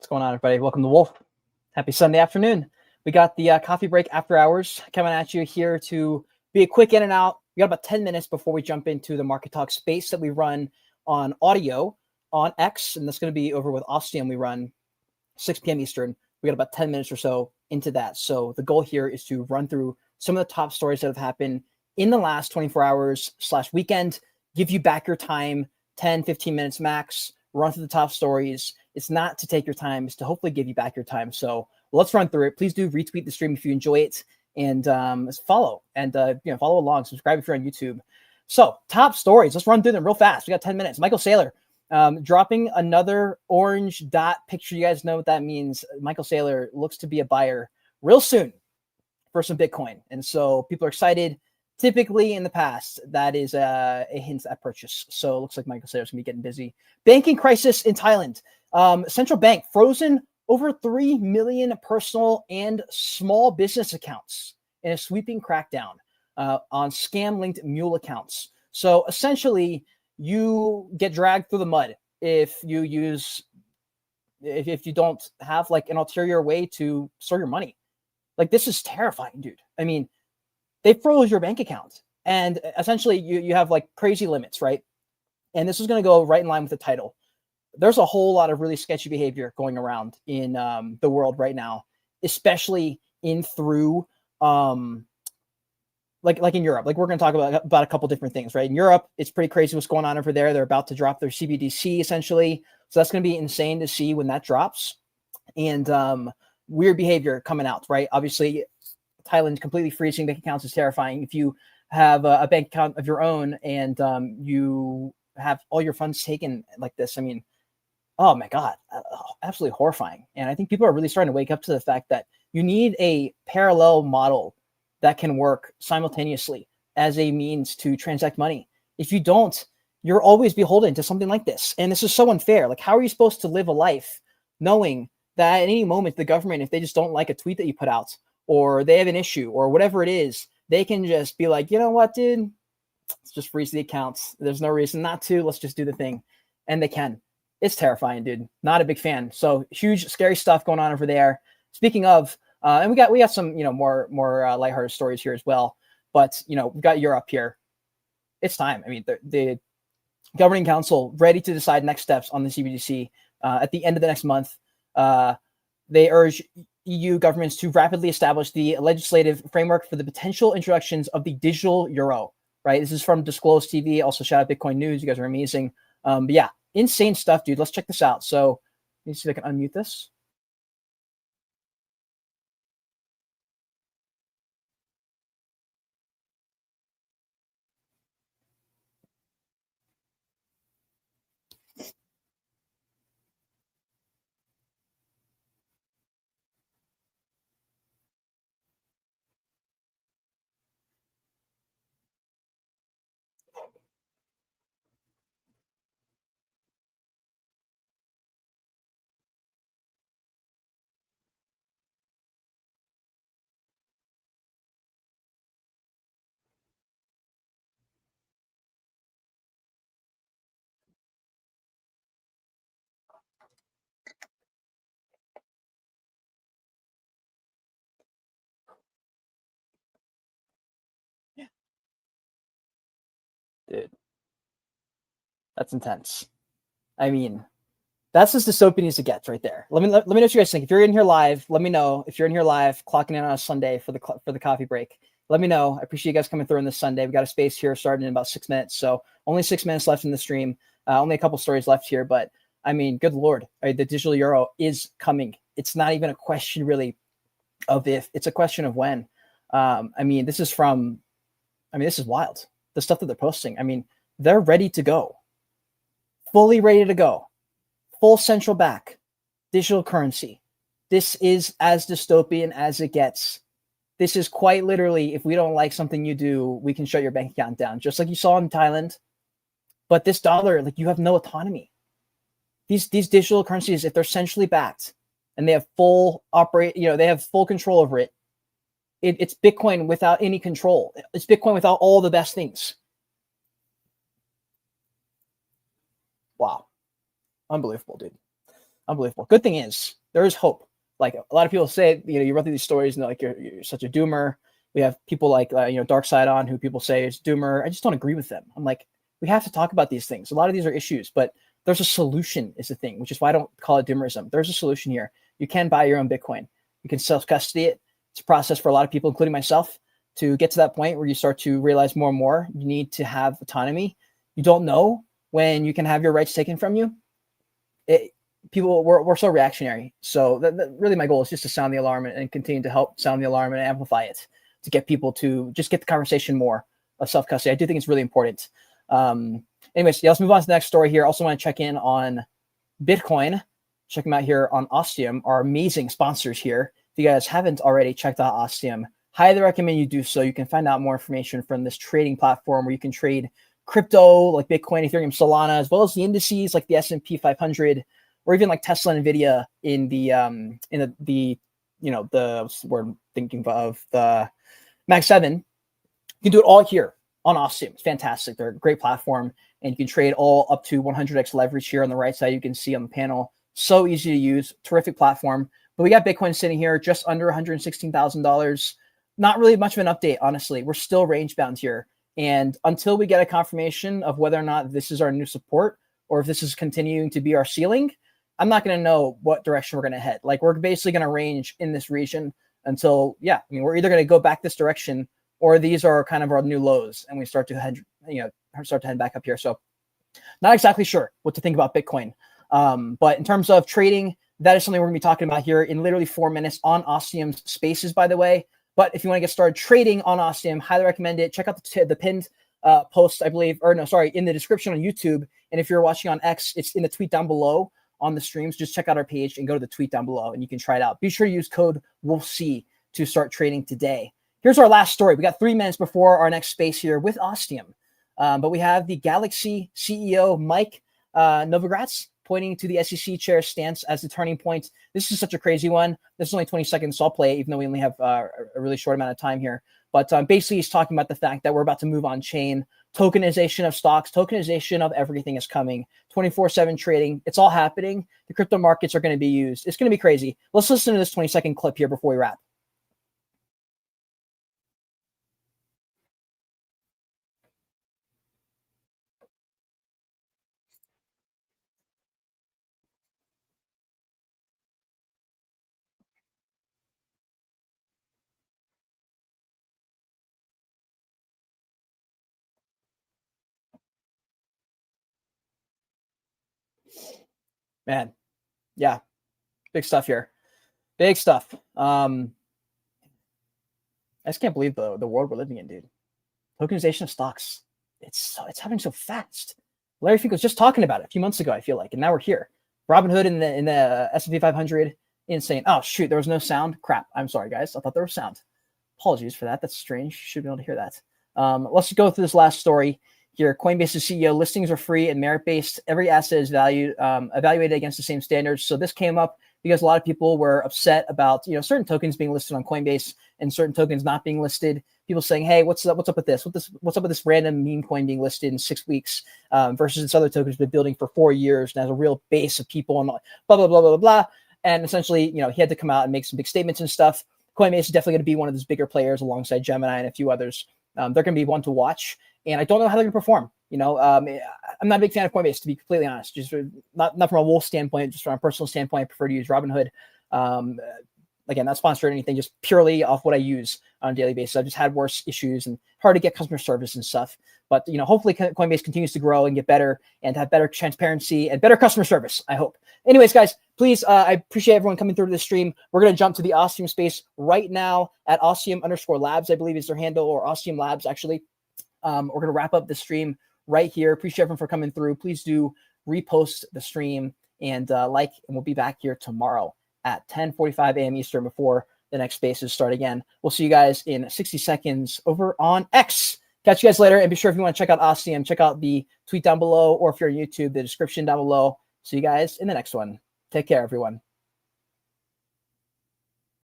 What's going on, everybody? Welcome to Wolf. Happy Sunday afternoon. We got the coffee break after hours coming at you here to be a quick in and out. We got about 10 minutes before we jump into the Market Talk space that we run on audio on X, and that's going to be over with Ostium. We run 6 p.m. Eastern. We got about 10 minutes or so into that. So the goal here is to run through some of the top stories that have happened in the last 24 hours / weekend, give you back your time, 10, 15 minutes max, run through the top stories. It's not to take your time, it's to hopefully give you back your time. So let's run through it. Please do retweet the stream if you enjoy it, and follow and follow along. Subscribe if you're on YouTube. So top stories, let's run through them real fast. We got 10 minutes. Michael Saylor dropping another orange dot picture. You guys know what that means. Michael Saylor looks to be a buyer real soon for some Bitcoin, and so people are excited. Typically in the past, that is a hint at purchase. So it looks like Michael Saylor's gonna be getting busy. Banking crisis in Thailand. Central bank frozen over 3 million personal and small business accounts in a sweeping crackdown on scam-linked mule accounts. So essentially, you get dragged through the mud if you don't have like an ulterior way to store your money. Like, this is terrifying, dude. I mean, they froze your bank account, and essentially you have like crazy limits, right? And this is going to go right in line with the title. There's a whole lot of really sketchy behavior going around in the world right now, especially through like in Europe. Like, we're going to talk about a couple different things, right? In Europe, it's pretty crazy what's going on over there. They're about to drop their CBDC essentially. So that's going to be insane to see when that drops. And weird behavior coming out, right? Obviously, Thailand completely freezing bank accounts is terrifying. If you have a bank account of your own and you have all your funds taken like this, I mean, oh my God, absolutely horrifying. And I think people are really starting to wake up to the fact that you need a parallel model that can work simultaneously as a means to transact money. If you don't, you're always beholden to something like this. And this is so unfair. Like, how are you supposed to live a life knowing that at any moment the government, if they just don't like a tweet that you put out, or they have an issue or whatever it is, they can just be like, you know what, dude, let's just freeze the accounts. There's no reason not to. Let's just do the thing. And they can. It's terrifying, dude. Not a big fan. So huge, scary stuff going on over there. Speaking of, and we got some, more lighthearted stories here as well. But, we've got Europe here. It's time. I mean, the governing council ready to decide next steps on the CBDC at the end of the next month. They urge EU governments to rapidly establish the legislative framework for the potential introductions of the digital euro, right? This is from Disclosed TV. Also, shout out Bitcoin News. You guys are amazing. But yeah, insane stuff, dude. Let's check this out. So let me see if I can unmute this. Dude, that's intense. I mean, that's as dystopian as it gets right there. Let me know what you guys think. If you're in here live, let me know. If you're in here live, clocking in on a Sunday for the coffee break, let me know. I appreciate you guys coming through on this Sunday. We got a space here starting in about 6 minutes, so only 6 minutes left in the stream. Only a couple stories left here, but I mean, good Lord, the digital euro is coming. It's not even a question really of if; it's a question of when. This is wild. The stuff that they're posting. I mean, they're ready to go, fully ready to go. Full central bank, digital currency. This is as dystopian as it gets. This is quite literally, if we don't like something you do, we can shut your bank account down, just like you saw in Thailand. But this dollar, like, you have no autonomy. These digital currencies, if they're centrally backed and they have they have full control over it, it's Bitcoin without any control. It's Bitcoin without all the best things. Wow. Unbelievable, dude. Unbelievable. Good thing is there is hope. Like a lot of people say, you run through these stories and they're like, you're such a doomer. We have people like, Dark Side on who people say is doomer. I just don't agree with them. I'm like, we have to talk about these things. A lot of these are issues, but there's a solution is the thing, which is why I don't call it doomerism. There's a solution here. You can buy your own Bitcoin. You can self-custody it. It's a process for a lot of people, including myself, to get to that point where you start to realize more and more you need to have autonomy. You don't know when you can have your rights taken from you. We're so reactionary. So really my goal is just to sound the alarm and continue to help sound the alarm and amplify it to get people to just get the conversation more of self-custody. I do think it's really important. Anyways, let's move on to the next story here. Also want to check in on Bitcoin. Check them out here on Ostium, our amazing sponsors here. If you guys haven't already checked out Ostium, highly recommend you do so. You can find out more information from this trading platform where you can trade crypto like Bitcoin, Ethereum, Solana, as well as the indices like the S&P 500, or even like Tesla and Nvidia in the what's the word I'm thinking of, the Mag 7. You can do it all here on Ostium. It's fantastic. They're a great platform, and you can trade all up to 100x leverage here on the right side. You can see on the panel. So easy to use, terrific platform. But we got Bitcoin sitting here just under $116,000. Not really much of an update, honestly. We're still range bound here. And until we get a confirmation of whether or not this is our new support or if this is continuing to be our ceiling, I'm not going to know what direction we're going to head. Like, we're basically going to range in this region until, we're either going to go back this direction or these are kind of our new lows and we start to head back up here. So not exactly sure what to think about Bitcoin. But in terms of trading, that is something we're going to be talking about here in literally 4 minutes on Ostium's Spaces, by the way. But if you want to get started trading on Ostium, highly recommend it. Check out the pinned post, I believe, in the description on YouTube. And if you're watching on X, it's in the tweet down below on the streams. Just check out our page and go to the tweet down below and you can try it out. Be sure to use code WOLFC to start trading today. Here's our last story. We got 3 minutes before our next space here with Ostium. But we have the Galaxy CEO, Mike Novogratz, pointing to the SEC chair stance as the turning point. This is such a crazy one. This is only 20 seconds, so I'll play it, even though we only have a really short amount of time here. But basically, he's talking about the fact that we're about to move on chain. Tokenization of stocks, tokenization of everything is coming. 24/7 trading. It's all happening. The crypto markets are going to be used. It's going to be crazy. Let's listen to this 20-second clip here before we wrap. Man, yeah, big stuff here. Big stuff. I just can't believe the world we're living in, dude. Tokenization of stocks. It's happening so fast. Larry Fink was just talking about it a few months ago, I feel like, and now we're here. Robinhood in the S&P 500, insane. Oh shoot, there was no sound. Crap. I'm sorry, guys. I thought there was sound. Apologies for that. That's strange. You should be able to hear that. Let's go through this last story here. Coinbase's CEO: listings are free and merit-based. Every asset is evaluated against the same standards. So this came up because a lot of people were upset about certain tokens being listed on Coinbase and certain tokens not being listed. People saying, "Hey, what's up with this? What's up with this random meme coin being listed in 6 weeks versus this other token's been building for 4 years and has a real base of people and blah blah blah blah blah." And essentially, he had to come out and make some big statements and stuff. Coinbase is definitely going to be one of those bigger players alongside Gemini and a few others. They're going to be one to watch, and I don't know how they're going to perform. I'm not a big fan of Coinbase, to be completely honest. Just not from a Wolf standpoint, just from a personal standpoint, I prefer to use Robinhood. Again, not sponsored or anything, just purely off what I use on a daily basis. I've just had worse issues and hard to get customer service and stuff. But hopefully Coinbase continues to grow and get better and have better transparency and better customer service, I hope. Anyways, guys, please, I appreciate everyone coming through to the stream. We're going to jump to the Ostium space right now at Ostium_labs, I believe is their handle, or Ostium Labs, actually. We're going to wrap up the stream right here. Appreciate everyone for coming through. Please do repost the stream and and we'll be back here tomorrow at 10:45 a.m. Eastern before the next spaces start again. We'll see you guys in 60 seconds over on X. Catch you guys later. And be sure, if you want to check out Ostium, check out the tweet down below, or if you're on YouTube, the description down below. See you guys in the next one. Take care, everyone.